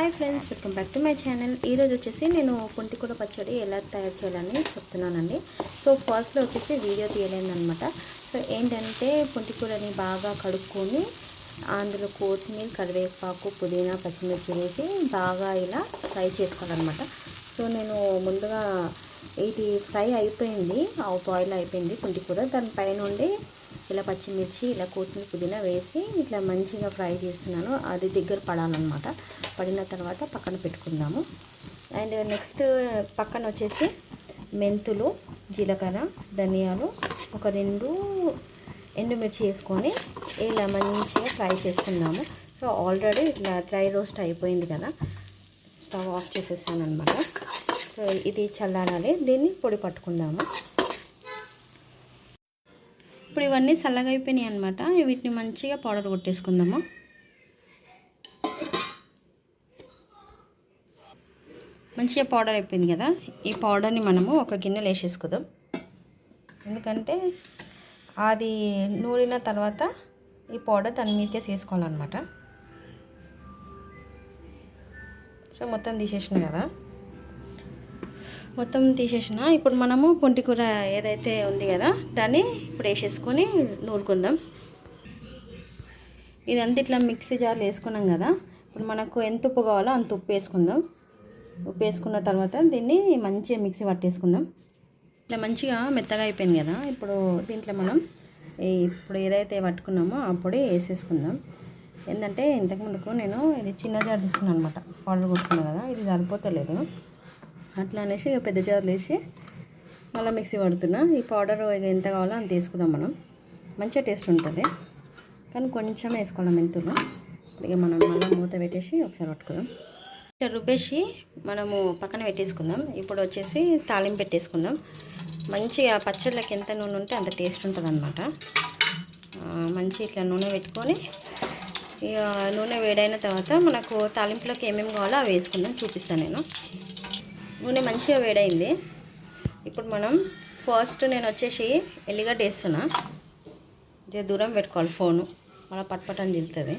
Hi friends, welcome back to my channel. ఈరోజు వచ్చేసి నేను పుంటికూర పచ్చడి ఎలా తయారు చేయాలని చెప్తున్నానండి. సో ఫస్ట్లో వచ్చేసి వీడియో తీయలేదన్నమాట. సో ఏంటంటే పుంటికూరని బాగా కడుక్కొని అందులో కొత్తిమీర, కరివేపాకు, పుదీనా, పచ్చిమిర్చి వేసి బాగా ఇలా ఫ్రై చేసుకోవాలన్నమాట. సో నేను ముందుగా ఇది ఫ్రై అయిపోయింది, బాయిల్ అయిపోయింది పుంటికూర. దానిపైన నుండి ఇలా పచ్చిమిర్చి, ఇలా కొత్తిమీర, పుదీనా వేసి ఇట్లా మంచిగా ఫ్రై చేస్తున్నాను. అది దగ్గర పడాలన్నమాట. పడిన తర్వాత పక్కన పెట్టుకుందాము. అండ్ నెక్స్ట్ పక్కన వచ్చేసి మెంతులు, జీలకర్ర, ధనియాలు, ఒక 2 ఎండుమిర్చి వేసుకొని ఇలా మంచిగా ఫ్రై చేసుకుందాము. సో ఆల్రెడీ ఇట్లా డ్రై రోస్ట్ అయిపోయింది కదా, స్టవ్ ఆఫ్ చేసేసాను అనమాట. సో ఇది చల్లారాలి, దీన్ని పొడి పట్టుకుందాము. ఇప్పుడు ఇవన్నీ చల్లగా అయిపోయినాయి అనమాట. వీటిని మంచిగా పౌడర్ కొట్టేసుకుందాము. మంచిగా పౌడర్ అయిపోయింది కదా, ఈ పౌడర్ని మనము ఒక గిన్నెలో వేసేసుకుందాం. ఎందుకంటే అది నూరిన తర్వాత ఈ పౌడర్ దాని మీదకే వేసుకోవాలన్నమాట. సో మొత్తం తీసేసిన కదా, మొత్తం తీసేసిన. ఇప్పుడు మనము పుంటికూర ఏదైతే ఉంది కదా దాన్ని ఇప్పుడు వేసేసుకొని నూరుకుందాం. ఇదంతా ఇట్లా మిక్సీ జార్లో వేసుకున్నాం కదా. ఇప్పుడు మనకు ఎంత ఉప్పు కావాలో అంత ఉప్పు వేసుకుందాం. ఉప్పు వేసుకున్న తర్వాత దీన్ని మంచిగా మిక్సీ పట్టేసుకుందాం. ఇట్లా మంచిగా మెత్తగా అయిపోయింది కదా. ఇప్పుడు దీంట్లో మనం ఇప్పుడు ఏదైతే పట్టుకున్నామో ఆ పొడి వేసేసుకుందాం. ఏంటంటే ఇంతకుముందుకు నేను ఇది చిన్న జార్ తీసుకున్నాను అనమాట, పౌడర్ కొట్టుకున్నాను కదా, ఇది సరిపోతలేదు. అట్లా అనేసి ఇక పెద్ద జార్లు వేసి మళ్ళీ మిక్సీ పడుతున్నా. ఈ పౌడర్ ఎంత కావాలో అంత వేసుకుందాం మనం. మంచిగా టేస్ట్ ఉంటుంది, కానీ కొంచెం వేసుకోవాలి మెంతులు. ఇక మనం మళ్ళీ మూత పెట్టేసి ఒకసారి పట్టుకుందాం. రుబ్బేసి మనము పక్కన పెట్టేసుకుందాం. ఇప్పుడు వచ్చేసి తాలింపు పెట్టేసుకుందాం. మంచిగా పచ్చళ్ళకి ఎంత నూనె ఉంటే అంత టేస్ట్ ఉంటుంది అనమాట. మంచి ఇట్లా నూనె పెట్టుకొని ఇక నూనె వేడైన తర్వాత మనకు తాలింపులోకి ఏమేమి కావాలో అవి వేసుకుందాం, చూపిస్తాను నేను. నూనె మంచిగా వేడైంది. ఇప్పుడు మనం ఫస్ట్ నేను వచ్చేసి ఎల్లిగడ్డ వేస్తున్నా. ఇదే దూరం పెట్టుకోవాలి ఫోను, మళ్ళీ పట్పటని జిల్లుతుంది.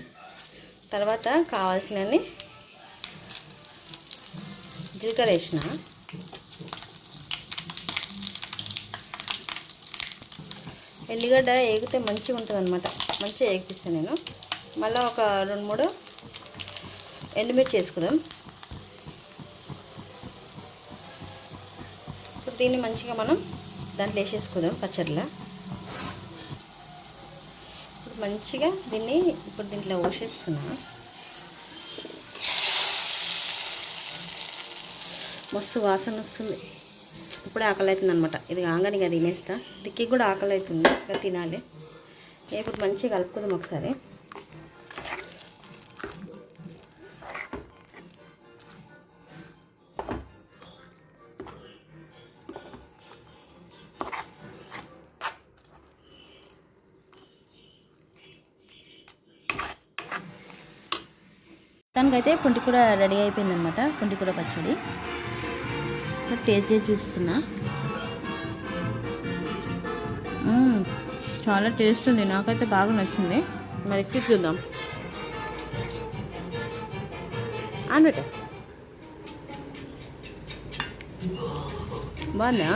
తర్వాత కావాల్సినవి జీలకర్ర వేసిన, ఎల్లిగడ్డ ఏగితే మంచిగా ఉంటుంది అనమాట, మంచిగా ఏగిపిస్తాను నేను. మళ్ళీ ఒక 2-3 ఎండుమిర్చి వేసుకుందాం. ఇప్పుడు దీన్ని మంచిగా మనం దాంట్లో వేసేసుకుందాం పచ్చడిలో. ఇప్పుడు మంచిగా దీన్ని ఇప్పుడు దీంట్లో పోసేస్తున్నా. మస్తు వాసన వస్తుంది. ఇప్పుడే ఆకలి అవుతుంది అనమాట. ఇది కాగానే ఇక తినేస్తా. టిక్కీ కూడా ఆకలి అవుతుంది, ఇక తినాలి. ఇప్పుడు మంచిగా కలుపుకుందాం ఒకసారి. దానికైతే పుంటికూర రెడీ అయిపోయింది అనమాట, పుంటికూర పచ్చడి. టేస్ట్ చేసి చూస్తున్నా. చాలా టేస్ట్ ఉంది, నాకైతే బాగా నచ్చింది. మరి ఎక్కి చూద్దాం. అనబెట్ట బాగుందా?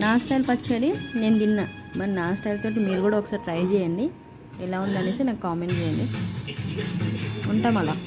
నా స్టైల్ పచ్చడి నేను తిన్నా. మరి నా స్టైల్ తోటి మీరు కూడా ఒకసారి ట్రై చేయండి, ఎలా ఉందనేసి నాకు కామెంట్ చేయండి. ఉంటాం అలా.